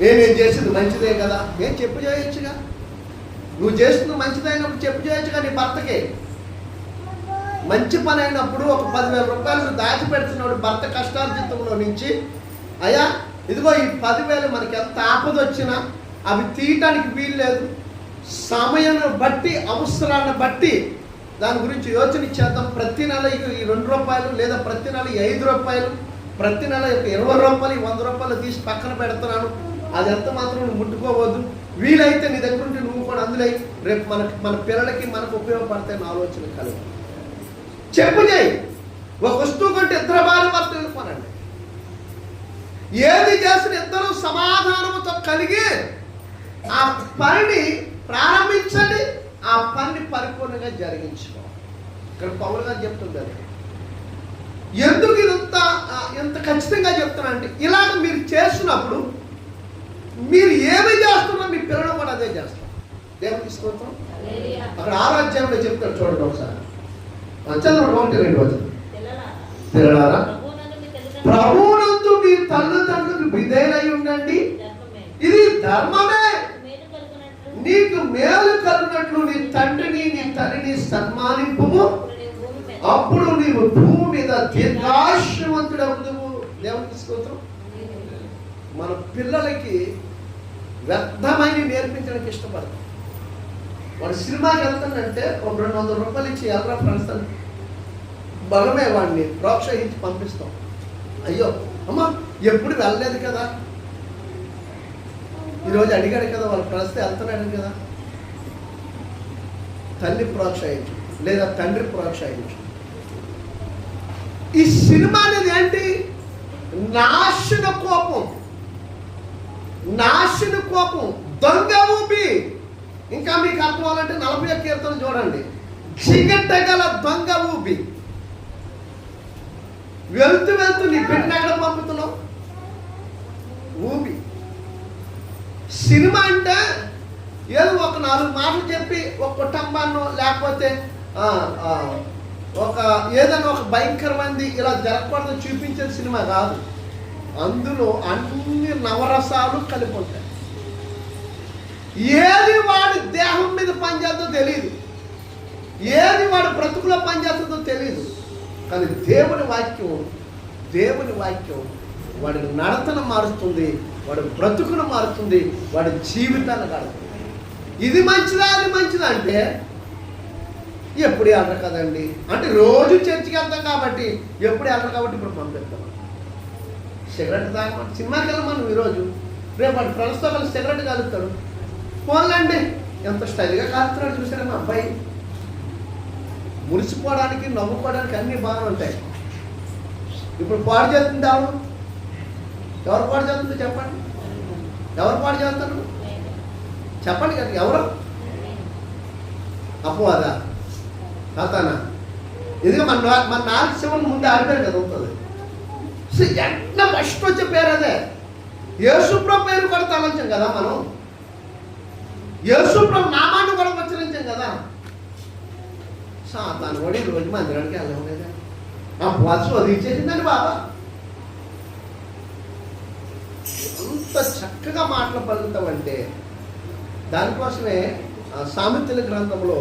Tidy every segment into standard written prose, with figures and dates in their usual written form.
నేను చేసింది మంచిదే కదా, ఏం చెప్పు చేయొచ్చుగా. నువ్వు చేస్తుంది మంచిదైనప్పుడు చెప్పు చేయొచ్చుగా నీ భర్తకి. మంచి పని అయినప్పుడు ఒక 10,000 రూపాయలు దాచిపెడుతున్నాడు భర్త కష్టార్జితంలో నుంచి, అయ్యా ఇదిగో ఈ 10,000 మనకి ఎంత ఆపద వచ్చినా అవి తీయటానికి వీలు లేదు, సమయాన్ని బట్టి అవసరాన్ని బట్టి దాని గురించి యోచన చేద్దాం. ప్రతి నెల ఈ 2 రూపాయలు లేదా ప్రతి నెల 5 రూపాయలు, ప్రతి నెల 20 రూపాయలు 100 రూపాయలు తీసి పక్కన పెడుతున్నాను, అది ఎంత మాత్రం నువ్వు ముట్టుకోవద్దు. వీలైతే నీ దగ్గర ఉంటే నువ్వు కూడా అందులో రేపు మన పిల్లలకి మనకు ఉపయోగపడతాయి ఆలోచన కలుగు. చెప్పు చేయి. ఒక వస్తువు కంటే ఇద్దరు భార్య భర్తలు కొనండి. ఏది చేసిన ఇద్దరు సమాధానంతో కలిగి ఆ పనిని ప్రారంభించండి, ఆ పనిని పరిపూర్ణంగా జరిగించుకోవాలి. ఇక్కడ పౌలు గారు చెప్తుంటారు. ఎందుకు ఇంత ఖచ్చితంగా చెప్తున్నా అంటే, ఇలాగ మీరు చేస్తున్నప్పుడు మీరు ఏమి చేస్తున్నా మీ పిల్లలు కూడా అదే చేస్తారు. దేవునికి స్తోత్రం. అక్కడ ఆరాధ్యంలో చెప్తారు చూడండి ఒకసారి. చదవండి 1-2 వచనం. పిల్లలారా ప్రభువునందు మీ తల్లిదండ్రులకు విధేయులై ఉండండి, ఇది ధర్మమే. నీకు మేలు కలిగినట్లు నీ తండ్రిని నీ తల్లిని సన్మానింపుము, అప్పుడు నీవు భూమి మీద దీర్ఘాయుష్మంతుడవుదువు. దేవునికి స్తోత్రం. మన పిల్లలకి వ్యర్థమైన నేర్పించడానికి ఇష్టపడతాం. వాడు సినిమాకి వెళ్తానంటే ఒక 200 రూపాయలు ఇచ్చి ఎవరా ఫ్రెండ్స్ అని బలమే వాడిని ప్రోత్సహించి పంపిస్తాం. అయ్యో అమ్మ ఎప్పుడు వెళ్ళలేదు కదా, ఈరోజు అడిగాడు కదా, వాళ్ళు ఫ్రెండ్స్తో వెళ్తున్నాడు కదా. తల్లి ప్రోత్సహించు లేదా తండ్రి ప్రోత్సహించు. ఈ సినిమా అనేది ఏంటి? నాశన కోపం, దొంగ ఊపి. ఇంకా మీకు అర్థం అవ్వాలంటే 41 కీర్తన చూడండి. చిగట్టగల దొంగ ఊపి. వెళ్తూ నీ బిడ్డ ఎక్కడ పంపుతున్నావు? ఊపి. సినిమా అంటే ఏదో ఒక 4 మాటలు చెప్పి ఒక కుటుంబాన్ని లేకపోతే ఏదైనా ఒక భయంకరమైనది ఇలా జరగకూడదు చూపించే సినిమా కాదు. అందులో అన్ని నవరసాలు కలిపి ఉంటాయి. ఏది వాడి దేహం మీద పనిచేస్తుందో తెలియదు, ఏది వాడు బ్రతుకులో పనిచేస్తుందో తెలియదు. కానీ దేవుని వాక్యం వాడి నడతను మారుస్తుంది, వాడి బ్రతుకును మారుతుంది, వాడి జీవితాన్ని గడుపుతుంది. ఇది మంచిదా అది మంచిదా అంటే ఎప్పుడు వెళ్ళరు కదండి అంటే రోజు చర్చికి వెళ్తాం కాబట్టి ఎప్పుడు వెళ్ళరు కాబట్టి ఇప్పుడు పంపిస్తాం. సిగరెట్ తాగమంటే సినిమాకి వెళ్ళమని ఈరోజు రేపు వాడి ఫ్రెండ్స్తో కలిసి సిగరెట్ కలుగుతాడు. పోన్లండి ఎంత స్టైల్గా కాలుతున్నాడు చూసారా మా అబ్బాయి. మురిసిపోవడానికి నవ్వుకోవడానికి అన్నీ బాగా ఉంటాయి. ఇప్పుడు పాడు చేస్తుంది ఎవరు పాడు చేస్తుందో చెప్పండి. ఎవరు పాడు చేస్తారు చెప్పండి కదా. ఎవరు? అపోదా తాతానా? ఇదిగా మన 4 శివుని ముందు ఆడిపోయారు కదా ఉంటుంది. సో ఎంత ఫస్ట్ వచ్చే పేరు అదే. యేసుప్రభు పేరు కూడా తలంచాం కదా మనం. యేసుప్రభు నామాన్ని కూడా ఉచ్చరించాం కదా. సాతాను కూడా ఈ రోజు మందిరానికి వెళ్ళాం లేదా, ఆ వాసు వదిలించేసిందని బాబా. అంత చక్కగా మాటలు పలుకుతామంటే దానికోసమే సామెతల గ్రంథంలో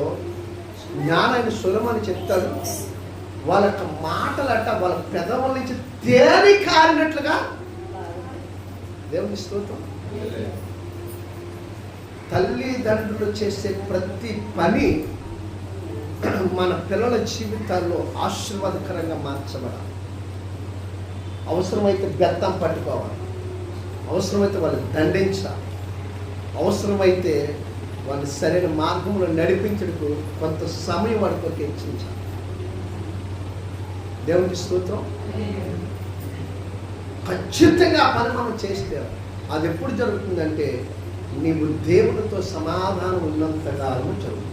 జ్ఞానాన్ని సులమని చెప్తాడు. వాళ్ళ యొక్క మాటలట వాళ్ళ పెదవుల నుంచి తేలి కారినట్లుగా. దేవుని స్తోత్రం. తల్లిదండ్రులు చేసే ప్రతి పని మన పిల్లల జీవితాల్లో ఆశీర్వాదకరంగా మార్చబడాలి. అవసరమైతే బెత్తం పట్టుకోవాలి, అవసరమైతే వాళ్ళని దండించాలి, అవసరమైతే వాళ్ళని సరైన మార్గంలో నడిపించడానికి కొంత సమయం వాడికి హెచ్చించాలి. దేవునికి స్తోత్రం. ఖచ్చితంగా ఆ పని మనం చేస్తే అది ఎప్పుడు జరుగుతుందంటే నీవు దేవుడితో సమాధానం ఉన్నంతకాలం జరుగుతుంది,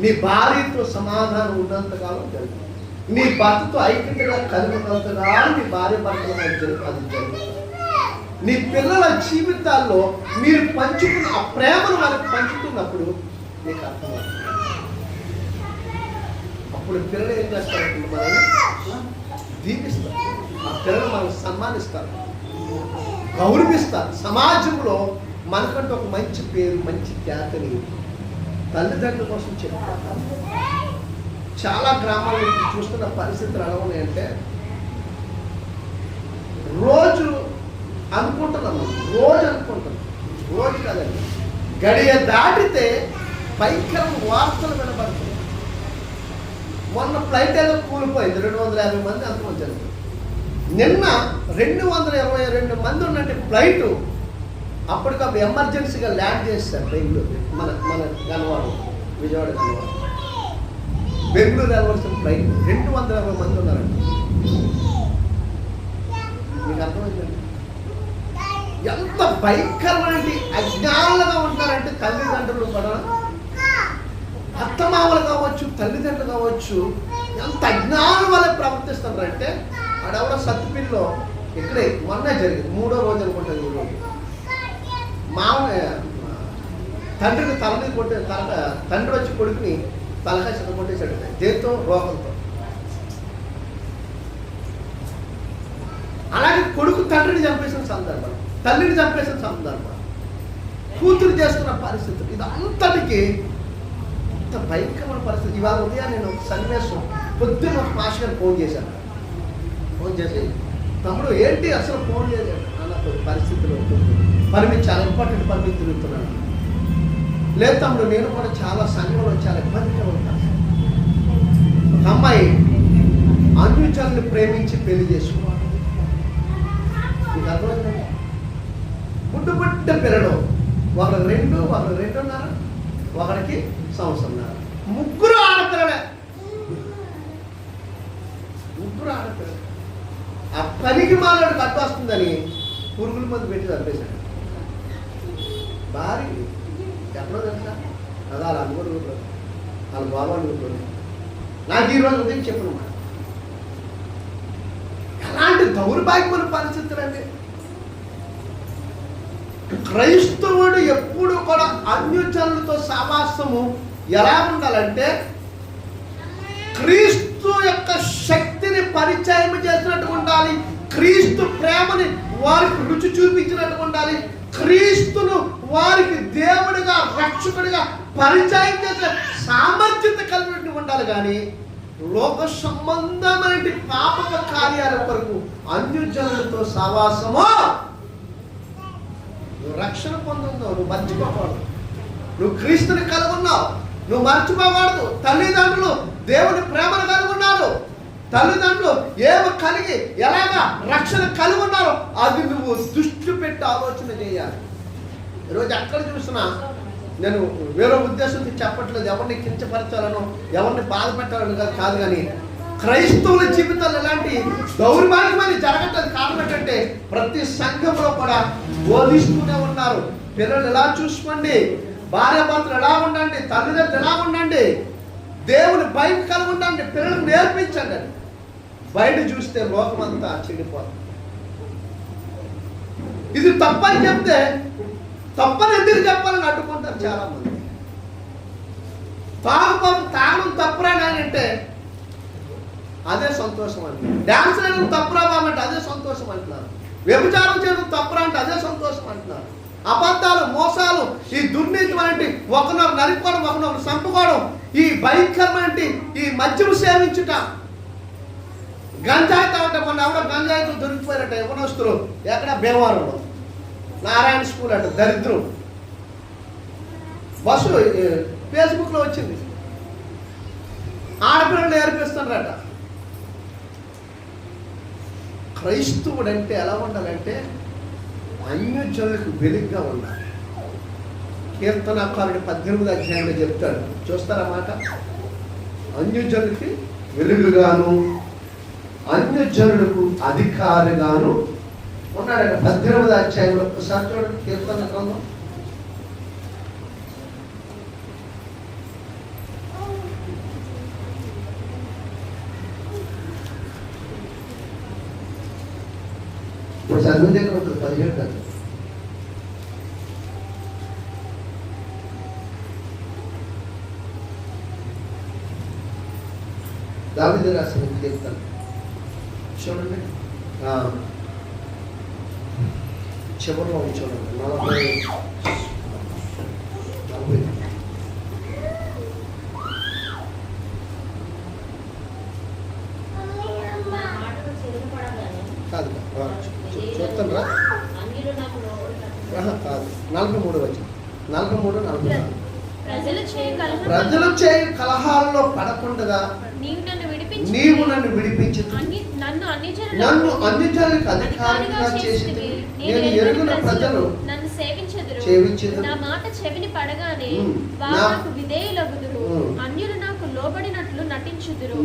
నీ భార్యతో సమాధానం ఉన్నంతకాలం జరుగుతుంది, నీ భర్తతో ఐక్యతగా కలిగినంతకాలం నీ భార్య భర్తల మధ్య అది జరుగుతుంది. నీ పిల్లల జీవితాల్లో మీరు పంచుకున్న ఆ ప్రేమను మనకు పంచుతున్నప్పుడు నీకు అర్థమవుతుంది. అప్పుడు పిల్లలు ఏం చేస్తారు? మనల్ని దీపిస్తారు, ఆ పిల్లలు మనల్ని సన్మానిస్తారు. గౌరవిస్తారు. సమాజంలో మనకంటూ ఒక మంచి పేరు, మంచి ఖ్యాతిని తల్లిదండ్రుల కోసం చెప్తారు. చాలా గ్రామాల్లో చూస్తున్న పరిస్థితులు ఎలా ఉన్నాయంటే, రోజు అనుకుంటున్నాం, రోజు కాదండి, గడియ దాటితే భయంకరం వార్తలు వినబడుతుంది. మొన్న ఫ్లైట్ ఏదో కూలిపోయింది, 250 మంది అంతమంది జరిగింది. నిన్న 222 మంది ఉన్నట్టు ఫ్లైటు అప్పటికప్పుడు ఎమర్జెన్సీగా ల్యాండ్ చేస్తారు బెంగళూరు, మన గన్నవరం, విజయవాడ గన్నవరం. బెంగళూరు వెళ్ళవలసిన ఫ్లైట్ 220 మంది ఉన్నారండి. మీకు అర్థమైందండి ఎంత భయంకరమైన అజ్ఞానులుగా ఉంటారంటే తల్లిదండ్రులు కూడా, అత్తమామలు కావచ్చు, తల్లిదండ్రులు కావచ్చు, ఎంత అజ్ఞానం వల్ల ప్రవర్తిస్తున్నారంటే, ఆడెవడో సత్తుపిల్లో ఇక్కడే మొన్న జరిగింది, 3వ రోజు అనుకుంటుంది. ఈ రోజు తండ్రికి తల మీద కొట్టే తండ్రి వచ్చి కొడుకుని తలకాయ చిన్న కొట్టేసాడు, దేంతో, రోగంతో. అలాగే కొడుకు తండ్రిని చంపేసిన సందర్భం, తల్లిని చంపేసిన సందర్భం, కూతురు చేస్తున్న పరిస్థితులు, ఇది అంతటికి ఇంత భయంకరమైన పరిస్థితి. ఇవాళ ఉదయం నేను ఒక సన్నివేశం, పొద్దున్న ఒక మాస్టర్ గారు ఫోన్ చేశాను. ఫోన్ చేసి, తమ్ముడు ఏంటి అసలు ఫోన్ చేయలేదు అన్న పరిస్థితులు, పని చాలా ఇంపార్టెంట్ పని మీద తిరుగుతున్నాను. లేదు తమ్ముడు, నేను కూడా చాలా సంఘంలో చాలా ఇబ్బందిగా ఉంటాను. ఒక అమ్మాయి అన్యుజాలను ప్రేమించి పెళ్లి చేసుకోవాలి. మీకు అర్థమైందండి, బుడ్డ పిల్లలు, ఒకరు 2.5, ఒకరికి 1 సంవత్సరం, 3 ఆడపిల్లలే. ఆ పనికి మాలాడు కట్టు వస్తుందని పురుగుల మంది పెట్టి చంపేశాడు. భారీ ఎక్కడో తెలుసా, అదా వాళ్ళ అమ్మడు ఊరుకోరు, వాళ్ళ బాబాడు ఊరుకోరు. నాకు ఈరోజు ఉదయం చెప్పిన మాట, ఎలాంటి దౌర్భాగ్యమైన పరిస్థితులు అండి. క్రైస్తవుడు ఎప్పుడు కూడా అన్యజనులతో సహవాసము ఎలా ఉండాలంటే, క్రీస్తు యొక్క శక్తిని పరిచయం చేసినట్టు ఉండాలి, క్రీస్తు ప్రేమని వారికి రుచి చూపించినట్టు ఉండాలి, క్రీస్తును వారికి దేవుడిగా, రక్షకుడిగా పరిచయం చేసే సామర్థ్యత కలిగినట్టు ఉండాలి. కానీ లోక సంబంధమైన పాపక కార్యాల కొరకు అన్యజనులతో సహవాసము, నువ్వు రక్షణ పొందుతున్నావు, నువ్వు మర్చిపోకూడదు. నువ్వు క్రీస్తుని కలిగి ఉన్నావు, నువ్వు మర్చిపోకూడదు. తల్లిదండ్రులు దేవుని ప్రేమను కలిగి ఉన్నారు, తల్లిదండ్రులు ఏమి కలిగి ఎలాగా రక్షణ కలిగి ఉన్నారో అది నువ్వు దృష్టి పెట్టి ఆలోచన చేయాలి. ఈరోజు ఎక్కడ చూసినా, నేను వేరే ఉద్దేశంతో చెప్పట్లేదు, ఎవరిని కించపరచాలను, ఎవరిని బాధ పెట్టాలని కాదు, కానీ క్రైస్తవుల జీవితాలు ఎలాంటి దౌర్భాగ్యమైన జరగట్లేదు. కారణం ఏంటంటే, ప్రతి సంఘంలో కూడా బోధిస్తూనే ఉన్నారు, పిల్లలు ఎలా చూసుకోండి, భార్యాభర్తలు ఎలా ఉండండి, తల్లిదండ్రులు ఎలా ఉండండి, దేవుని భయం కలిగి ఉండండి, పిల్లలకు నేర్పించండి. బయట చూస్తే లోకమంతా చెడిపోతుంది. ఇది తప్పని చెప్తే, తప్పని ఎందుకు చెప్పాలని అడ్డుకుంటారు చాలా మంది. తాగడం తప్పురా అంటే అదే సంతోషం అంటున్నారు, డ్యాన్స్ చేయడం తప్పురా బామంటే అదే సంతోషం అంటున్నారు, వ్యభిచారం చేయడం తప్పురా అంటే అదే సంతోషం అంటున్నారు. అబద్ధాలు, మోసాలు, ఈ దుర్నీతి వంటి, ఒకనొకరు నరుకోవడం, ఒకనొకరు చంపుకోవడం, ఈ భయంకరమైన ఈ మద్యము సేవించుట, గంజాయి తాగటం. మొన్న ఎవరో గంజాయితో దొరికిపోయినట్ట యవనస్తులు, ఎక్కడ భీమవరంలో, నారాయణ స్కూల్ అట, దరిద్రం. బస్సు ఫేస్బుక్లో వచ్చింది, ఆడపిల్లలు నేర్పిస్తున్నారట. క్రైస్తవుడు అంటే ఎలా ఉండాలంటే, అన్యజనులకు వెలుగుగా ఉండాలి. కీర్తనకారుడు 18వ అధ్యాయంలో చెప్తాడు, చూస్తారా మాట, అన్యజనులకి వెలుగుగాను అన్యజనులకు అధికారిగాను ఉన్నాడు. 18వ అధ్యాయంలో ఒకసారి చూడండి, కీర్తన గ్రంథం. చదువు దగ్గర ఉంటుంది 17 కదా. దావీదు రాసిన కీర్తన చూడండి, చివరిలో చూడండి 40 కాదు చూస్తాను రా కాదు 43 వచ్చి 43 44 ప్రజలు చేయ కలహాల్లో పడకుండా నీవు నన్ను విడిపించి నన్ను అన్ని జనులకు అధికారిగా చేసి నేను ఎరుగున ప్రజలు నన్ను సేవించెదరు. నా మాట చెవిని పడగానే వారు నాకు విధేయులగుదురు. అన్యులు నాకు లోబడినట్లు నటించుదురు.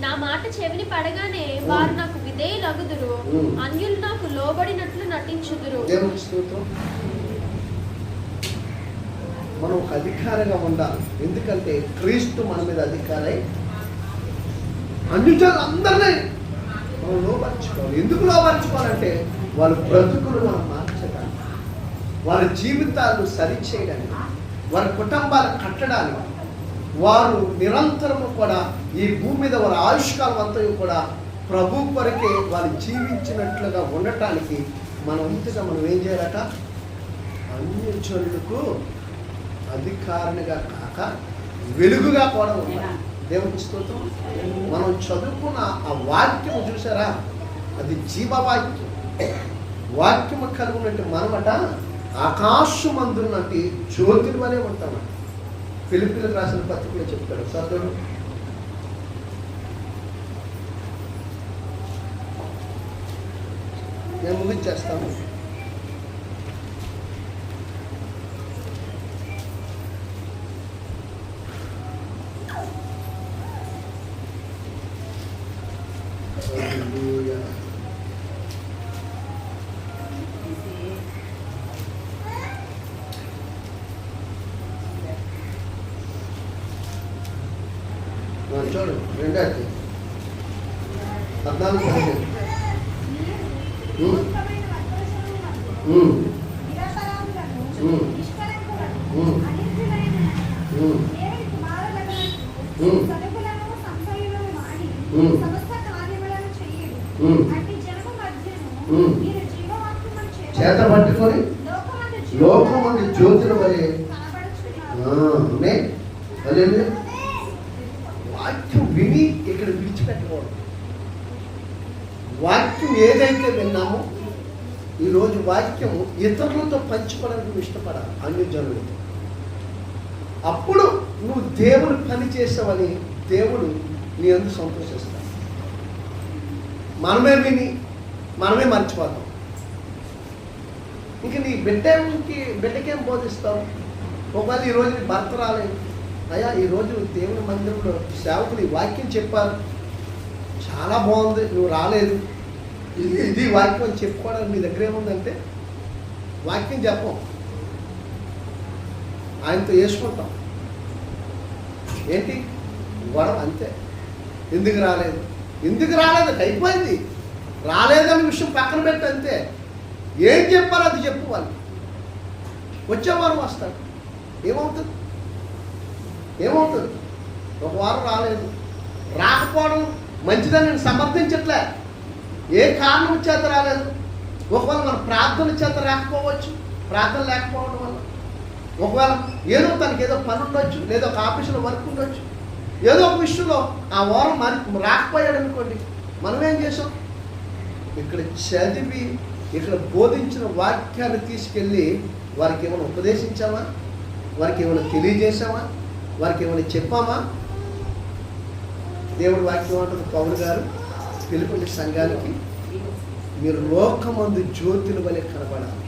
నా మాట చెవిని పడగానే వారు నాకు విధేయులగుదురు. అన్యులు నాకు లోబడినట్లు నటించుదురు. మనం ఒక అధికారిగా ఉండాలి. ఎందుకంటే క్రీస్తు మన మీద అధికారై అన్ని అందరినీ మనం లోపరుచుకోవాలి. ఎందుకు లోపరుచుకోవాలంటే వాళ్ళ బ్రతుకులు మనం మార్చడానికి, వారి జీవితాలు సరిచేయడానికి, వారి కుటుంబాలు కట్టడానికి, వారు నిరంతరము కూడా ఈ భూమి మీద వారి ఆయుష్కాలం అంతా కూడా ప్రభు కొరకే వాళ్ళు జీవించినట్లుగా ఉండటానికి మనం ఇంతగా మనం ఏం చేయాలట, అన్ని జనులకు అధికారినిగా కాక వెలుగుగా కూడా ఉండాలి. దేవుని స్తోత్రం. మనం చదువుకున్న ఆ వాక్యము చూసారా, అది జీవవాక్యం. వాక్యము కలుగునట్టు మనమట ఆకాశమందున్నట్టు జ్యోతుల వలె ఉంటామట. ఫిలిప్పీలకు రాసిన పత్రికలో చెప్తాడు. చదువు. నేను ముగించేస్తాను. చూడు 2 14 చేత పట్టుకొని లోకమంది జ్యోతుల వలె వాక్యం విని ఇక్కడ విడిచిపెట్టకూడదు. వాక్యం ఏదైతే విన్నామో ఈరోజు వాక్యం ఇతరులతో పంచుకోవడానికి ఇష్టపడాలి. అన్ని జనులతో అప్పుడు నువ్వు దేవుని పని చేసావని దేవుడు నీ అందుకు సంతోషిస్తాడు. మనమే విని మనమే మర్చిపోతాం. ఇంక నీ బిడ్డకేం బోధిస్తావు? ఒకవేళ ఈరోజు నీ భర్త రాలేదు, అయ్యా ఈరోజు దేవుని మందిరంలో సేవకులు ఈ వాక్యం చెప్పారు, చాలా బాగుంది, నువ్వు రాలేదు, ఇది వాక్యం అని చెప్పుకోవడానికి మీ దగ్గర ఏముందంటే వాక్యం చెప్పం, ఆయనతో వేసుకుంటాం. ఏంటి గొడవ అంతే. ఎందుకు రాలేదు అయిపోయింది. రాలేదనే విషయం పక్కన పెట్టి అంతే. ఏం చెప్పాలో అది చెప్పు. వాళ్ళు వచ్చేవారు వస్తాడు. ఏమవుతుంది? ఒక వారం రాలేదు, రాకపోవడం మంచిదని నేను సమర్థించట్లే. ఏ కారణం చేత రాలేదు? ఒకవేళ మన ప్రార్థన చేత రాకపోవచ్చు, ప్రార్థన లేకపోవడం వల్ల. ఒకవేళ ఏదో తనకి ఏదో పని ఉండొచ్చు, లేదా ఒక ఆఫీసులో వర్క్ ఉండొచ్చు, ఏదో ఒక విషయంలో ఆ వారం రాకపోయాడు అనుకోండి. మనం ఏం చేసాం? ఇక్కడ చదివి ఇక్కడ బోధించిన వాక్యాన్ని తీసుకెళ్ళి వారికి ఏమైనా ఉపదేశించామా? వారికి ఏమైనా తెలియజేసామా? వారికి ఏమైనా చెప్పామా? దేవుడి వాక్యం అంటుంది పౌలు గారు పిలుపుని సంఘానికి, మీరు లోకమందు జ్యోతుల వలె కనబడాలి.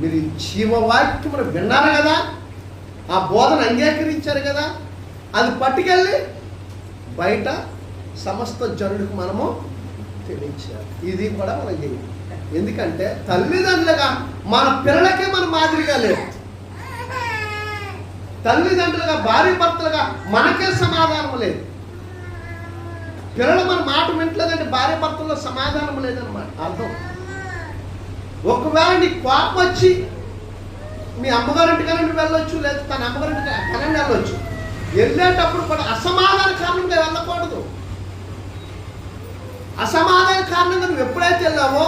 మీరు జీవవాక్యమును విన్నారు కదా, ఆ బోధన అంగీకరించారు కదా, అది పట్టుకెళ్ళి బయట సమస్త జనులకు మనము తెలియచేయాలి. ఇది కూడా మనం చేయాలి. ఎందుకంటే తల్లిదండ్రులుగా మన పిల్లలకే మనం మాదిరిగా లేదు. తల్లిదండ్రులుగా భార్య భర్తలుగా మనకే సమాధానం లేదు. పిల్లలు మన మాట వింటలేదంటే భార్య భర్తల్లో సమాధానం లేదన్నమాట అర్థం. ఒకవేళ నీ కోపం వచ్చి మీ అమ్మగారింటికైనా నువ్వు వెళ్ళొచ్చు, లేదా తన అమ్మగారింటికి తనని వెళ్ళొచ్చు. వెళ్ళేటప్పుడు కూడా అసమాధాన కారణంగా వెళ్ళకూడదు. అసమాధాన కారణంగా నువ్వు ఎప్పుడైతే వెళ్ళావో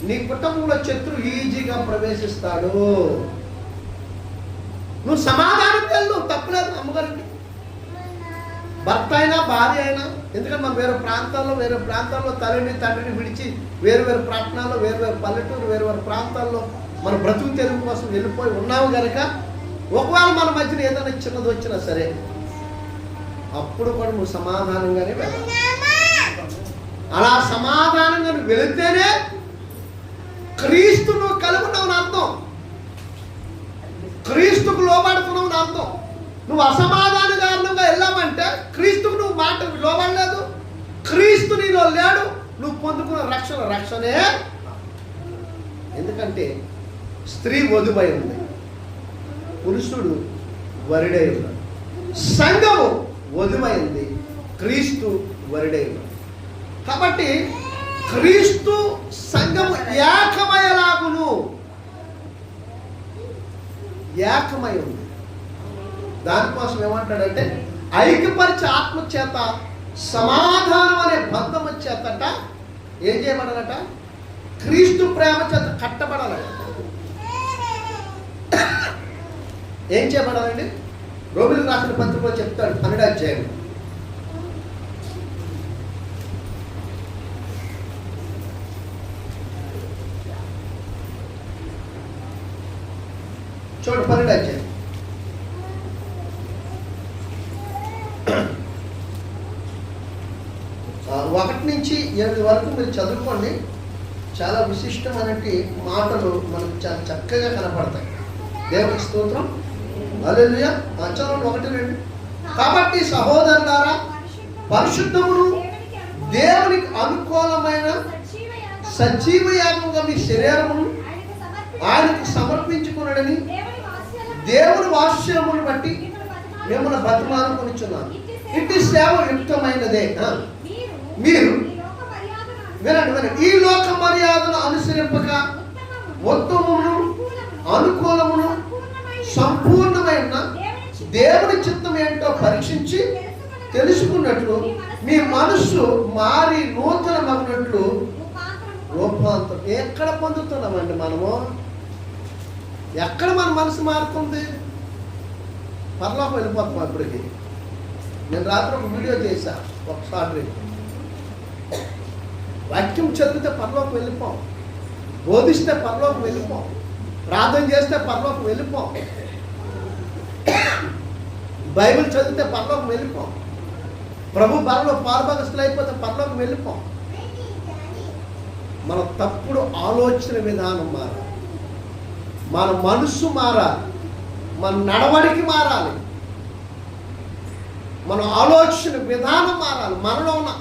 నీ కుటుంబంలో శత్రువు ఈజీగా ప్రవేశిస్తాడు. నువ్వు సమాధానం వెళ్ళు, తప్పలేదు. అమ్మగారికి భర్త అయినా భార్య అయినా, ఎందుకంటే మనం వేరే ప్రాంతాల్లో తల్లిని తండ్రిని విడిచి వేరు పట్టణాల్లో, వేరు పల్లెటూరు, వేరు ప్రాంతాల్లో మన బ్రతుకు తెరువు కోసం వెళ్ళిపోయి ఉన్నాము కనుక ఒకవేళ మన మధ్యన ఏదైనా చిన్నది వచ్చినా సరే అప్పుడు కూడా నువ్వు సమాధానంగానే వెళ్ళాలి. అలా సమాధానంగా నువ్వు వెళితేనే క్రీస్తు నువ్వు కలుగున్నావు అర్థం, క్రీస్తుకు లోబడుతున్నావు అర్థం. నువ్వు అసమాధాన కారణంగా వెళ్ళామంటే క్రీస్తుకు నువ్వు మాట లోబడలేదు, క్రీస్తు నీలో లేడు, నువ్వు పొందుకున్న రక్షణే. ఎందుకంటే స్త్రీ వధువై ఉంది, పురుషుడు వరుడై ఉన్నాడు. సంఘము వధువైంది, క్రీస్తు వరుడై ఉన్నాడు. కాబట్టి క్రీస్తు సంఘము ఏకమై ఉంది. దానికోసం ఏమంటాడంటే ఐక్యపరిచే ఆత్మ చేత సమాధానం అనే బంధము చేతట ఏం చేయబడాలట? క్రీస్తు ప్రేమ చేత కట్టబడాలట. ఏం చేయబడాలండి? రోమిలకు రాసిన పత్రికలో చెప్తాడు 12వ అధ్యాయం. చూడు 12వ అధ్యాయం. ఒకటి నుంచి 8 వరకు మీరు చదువుకోండి. చాలా విశిష్టమైన మాటలు మనకు చాలా చక్కగా కనపడతాయి. దేవునికి స్తోత్రం, హల్లెలూయా. చదవండి 1-2. కాబట్టి సహోదరులారా, పరిశుద్ధమును దేవునికి అనుకూలమైన సజీవ యాగముగా మీ శరీరమును ఆయనకు సమర్పించుకున్నాడని దేవుని వాత్సల్యమును బట్టి మిమ్మల్ని బతిమాలుకొనిచున్నాను. ఇట్టి సేవ యుక్తమైనదే. మీరు వినండి, ఈ లోక మర్యాదను అనుసరింపక ఉత్తమమును అనుకూలమును సంపూర్ణమైన దేవుని చిత్తం ఏంటో పరీక్షించి తెలుసుకున్నట్లు మీ మనస్సు మారి నూతన మగినట్లు రూపాంతరం. ఎక్కడ పొందుతున్నామండి మనము? ఎక్కడ మన మనసు మారుతుంది? పరలోకం వెళ్ళిపోతాం. ఇప్పటికి నేను రాత్రి ఒక వీడియో చేశా, ఒకసారి వాక్యం చదివితే పరలోకం వెళ్ళిపోం, బోధిస్తే పరలోకం వెళ్ళిపోం, ప్రార్థన చేస్తే పరలోకం వెళ్ళిపోం, బైబిల్ చదివితే పరలోకం వెళ్ళిపోం, ప్రభు బలలో పాల్భాగస్తులు అయిపోతే పరలోకం వెళ్ళిపోం. మన తప్పుడు ఆలోచన విధానం మారాలి, మన మనస్సు మారాలి, మన నడవడికి మారాలి, మన ఆలోచన విధానం మారాలి, మనలో ఉన్న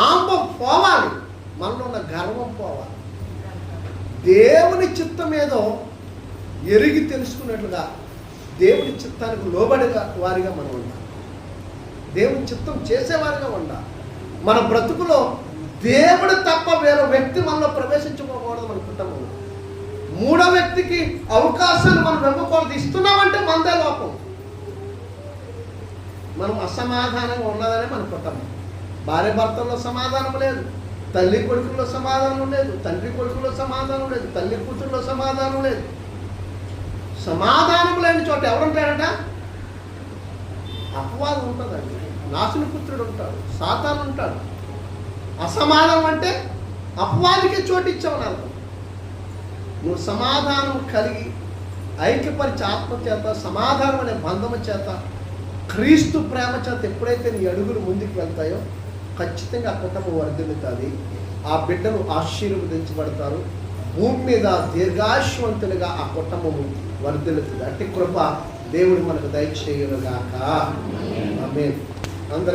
ఆంబం పోవాలి, మనలో ఉన్న గర్వం పోవాలి. దేవుని చిత్తం ఏదో ఎరిగి తెలుసుకున్నట్లుగా దేవుని చిత్తానికి లోబడిగా వారిగా మనం ఉండాలి, దేవుని చిత్తం చేసేవారిగా ఉండాలి. మన బ్రతుకులో దేవుడు తప్ప వేరే వ్యక్తి మనలో ప్రవేశించుకోకూడదు. మన కుటుంబంలో మూడో వ్యక్తికి అవకాశాలు మనం ఇవ్వకూడదు. ఇస్తున్నామంటే మనదే లోపం. మనం అసమాధానంగా ఉన్నదనే మన కుటుంబం. భార్య భర్తల్లో సమాధానం లేదు, తల్లి కొడుకుల్లో సమాధానం లేదు, తండ్రి కొడుకుల్లో సమాధానం లేదు, తల్లి కూతురులో సమాధానం లేదు. సమాధానం లేని చోట ఎవరుంటాడట? అపవాదం ఉంటుందండి, నాశనపుత్రుడు ఉంటాడు, సాతాను ఉంటాడు. అసమాధానం అంటే అపవాదికి చోటు ఇచ్చావు నాకు. నువ్వు సమాధానం కలిగి ఐక్యపరిచే ఆత్మ చేత, సమాధానం అనే బంధము చేత, క్రీస్తు ప్రేమ చేత ఎప్పుడైతే నీ అడుగులు ముందుకు వెళ్తాయో ఖచ్చితంగా ఆ కుటుంబం వర్ధిల్లుతుంది. ఆ బిడ్డలు ఆశీర్వదించబడతారు. భూమి మీద దీర్ఘాయుష్మంతులుగా ఆ కుటుంబము వర్ధిల్లుతుంది. అట్టి కృప దేవుడు మనకు దయచేయునుగాక. ఆమేన్. అందరూ